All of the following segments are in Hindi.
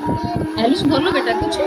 एलिस बोलो बेटा कुछ।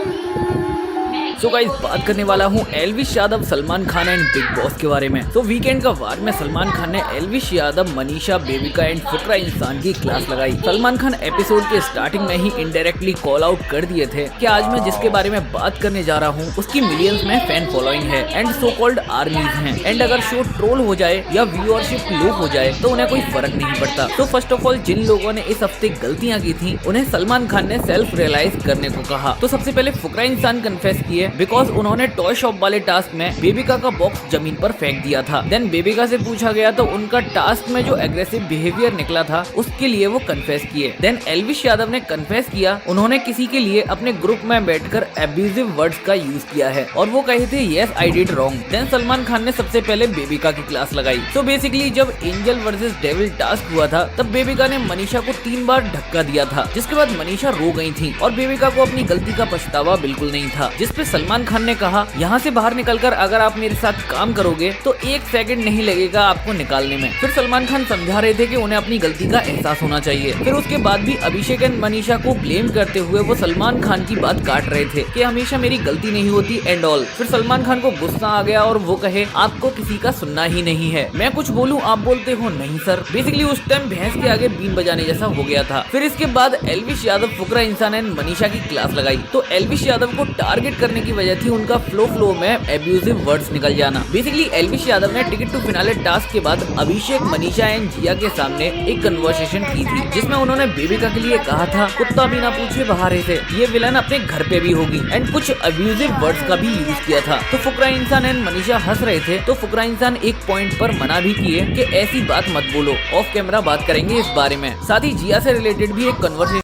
सो गाइस, बात करने वाला हूँ Elvish Yadav, Salman Khan and big boss के बारे में। तो वीकेंड का वार में सलमान खान ने एल्विश यादव, मनीषा, बेबिका एंड फुकरा इंसान की क्लास लगाई। सलमान खान एपिसोड के स्टार्टिंग में ही इनडायरेक्टली कॉल आउट कर दिए थे कि आज मैं जिसके बारे में बात करने जा रहा हूँ उसकी मिलियंस में फैन फॉलोइंग है एंड सो कॉल्ड आर्मीज हैं, एंड अगर शो ट्रोल हो जाए या व्यूअरशिप लो हो जाए तो उन्हें कोई फर्क नहीं पड़ता। तो फर्स्ट ऑफ ऑल, जिन लोगों ने इस हफ्ते गलतियां की थी उन्हें सलमान खान ने सेल्फ रियलाइज करने को कहा। तो सबसे पहले फुकरा इंसान कन्फेस किए बिकॉज उन्होंने टॉय शॉप वाले टास्क में बेबिका का बॉक्स जमीन पर फेंक दिया था। देन बेबिका से पूछा गया तो उनका टास्क में जो एग्रेसिव बिहेवियर निकला था उसके लिए वो कन्फेस किए। देन एल्विश यादव ने कन्फेस किया उन्होंने किसी के लिए अपने ग्रुप में बैठकर एब्यूजिव वर्ड्स का यूज किया है और वो कहे थे यस आई डिड रॉन्ग। देन सलमान खान ने सबसे पहले बेबिका की क्लास लगाई। तो बेसिकली जब एंजल वर्सेस डेविल टास्क हुआ था तब बेबिका ने मनीषा को 3 बार धक्का दिया था, जिसके बाद मनीषा रो गई थी और बेबिका को अपनी गलती का पछतावा बिल्कुल नहीं था, जिसपे सलमान खान ने कहा यहाँ से बाहर निकलकर अगर आप मेरे साथ काम करोगे तो 1 सेकंड नहीं लगेगा आपको निकालने में। फिर सलमान खान समझा रहे थे कि उन्हें अपनी गलती का एहसास होना चाहिए। फिर उसके बाद भी अभिषेक एंड मनीषा को ब्लेम करते हुए वो सलमान खान की बात काट रहे थे कि हमेशा मेरी गलती नहीं होती एंड ऑल। फिर सलमान खान को गुस्सा आ गया और वो कहे आपको किसी का सुनना ही नहीं है, मैं कुछ बोलूं आप बोलते हो नहीं सर। बेसिकली उस टाइम भैंस के आगे बीन बजाने जैसा हो गया था। फिर इसके बाद एल्विश यादव, फुकरा इंसान एंड मनीषा की क्लास लगाई। तो एल्विश यादव को टारगेट करने की वजह थी उनका फ्लो में एब्यूजिव वर्ड्स निकल जाना। बेसिकली एल्विश यादव ने टिकट टू फिनाले टास्क के बाद अभिषेक, मनीषा एंड जिया के सामने एक कन्वर्सेशन की थी जिसमें उन्होंने बेबिका के लिए कहा था कुत्ता बिना पूछे बाहर से, ये विलन अपने घर पे भी होगी, एंड कुछ अब्यूजिव वर्ड्स का भी यूज किया था। तो फुकरा इंसान एंड मनीषा हंस रहे थे। तो फुकरा इंसान एक पॉइंट पर मना भी किए कि ऐसी बात मत बोलो, ऑफ कैमरा बात करेंगे इस बारे में। साथ ही जिया से रिलेटेड भी एक कन्वर्सेशन